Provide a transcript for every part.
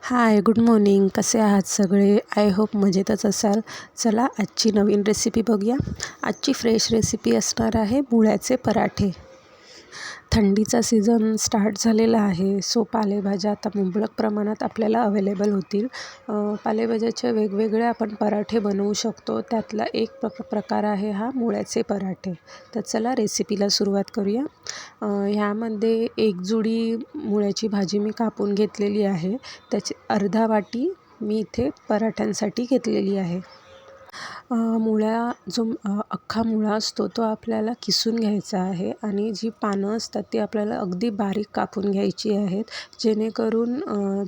हाय, good morning. कसे आहात सगळे? आय होप मजेतच असाल. चला आजची नवीन रेसिपी बघूया. आजची फ्रेश रेसिपी असणार आहे मुळ्याचे पराठे. थंडीचा सीझन स्टार्ट झालेला आहे, सो पालेभाज्या आता मुबलक प्रमाणात आपल्याला अवेलेबल होतील. पालेभाज्याचे वेगवेगळे आपण पराठे बनवू शकतो. त्यातला एक प्रकार आहे हा मुळ्याचे पराठे. तर चला रेसिपीला सुरुवात करूया. ह्यामध्ये एक जुडी मुळ्याची भाजी मी कापून घेतलेली आहे. त्याची अर्धा वाटी मी इथे पराठ्यांसाठी घेतलेली आहे. अख्खा मुळा असतो तो आपल्याला किसून घ्यायचा आहे आणि जी पानं असतात ती आपल्याला अगदी बारीक कापून घ्यायची आहेत, जेणेकरून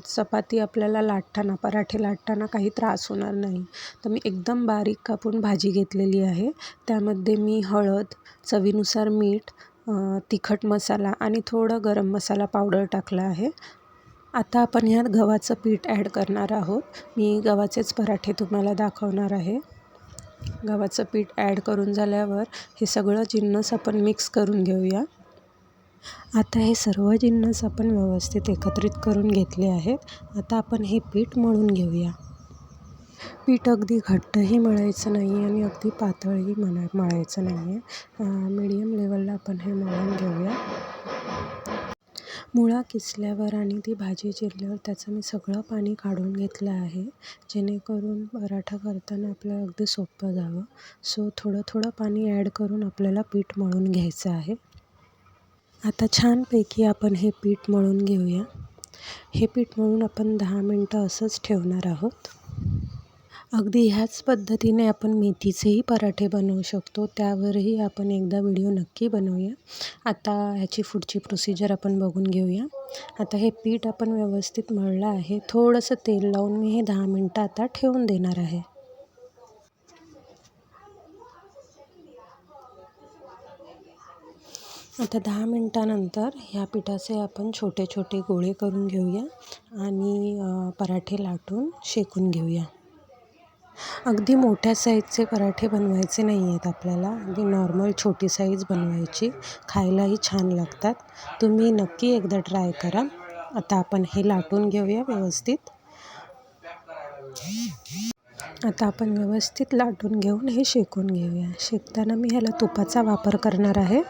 चपाती आपल्याला लाटताना, पराठे लाटताना काही त्रास होणार नाही. तर मी एकदम बारीक कापून भाजी घेतलेली आहे. त्यामध्ये मी हळद, चवीनुसार मीठ, तिखट मसाला आणि थोडं गरम मसाला पावडर टाकला आहे. आता आपण ह्यात गव्हाचं पीठ ॲड करणार आहोत. मी गव्हाचेच पराठे तुम्हाला दाखवणार आहे. गव्हाचं पीठ ॲड करून झाल्यावर हे सगळं जिन्नस आपण मिक्स करून घेऊया. आता हे सर्व जिन्नस आपण व्यवस्थित एकत्रित करून घेतले आहेत. आता आपण हे पीठ मळून घेऊया. पीठ अगदी घट्टही मळायचं नाही आहे आणि अगदी पातळही मळायचं नाही आहे. मीडियम लेवलला आपण हे मळून घेऊया. मुळा किसल्यावर आणि ती भाजी चिरल्यावर त्याचं मी सगळं पाणी काढून घेतलं आहे, जेणेकरून पराठा करताना आपल्याला अगदी सोपं जावं. सो थोडं थोडं पाणी ॲड करून आपल्याला पीठ मळून घ्यायचं आहे. आता छानपैकी आपण हे पीठ मळून घेऊया. हे पीठ मळून आपण 10 मिनटं असंच ठेवणार आहोत. अगदी ह्याच पद्धतीने आपण मेथीचेही पराठे बनवू शकतो. त्यावरही आपण एकदा व्हिडिओ नक्की बनवूया. आता ह्याची पुढची प्रोसिजर आपण बघून घेऊया. आता हे पीठ आपण व्यवस्थित मळलं आहे. थोडंसं तेल लावून मी हे 10 मिनटं आता ठेवून देणार आहे. आता 10 मिनटानंतर ह्या पिठाचे आपण छोटे छोटे गोळे करून घेऊया आणि पराठे लाटून शेकून घेऊया. अगदी मोठ्या साईजचे पराठे बनवायचे नाही आहेत आपल्याला. अगदी नॉर्मल छोटी साईज बनवायची. खायलाही छान लागतात. तुम्ही नक्की एकदा ट्राय करा. आता आपण हे लाटून घेऊया व्यवस्थित. आता आपण व्यवस्थित लाटून घेऊन हे शेकून घेऊया. शेकताना मी ह्याला तुपाचा वापर करणार आहे.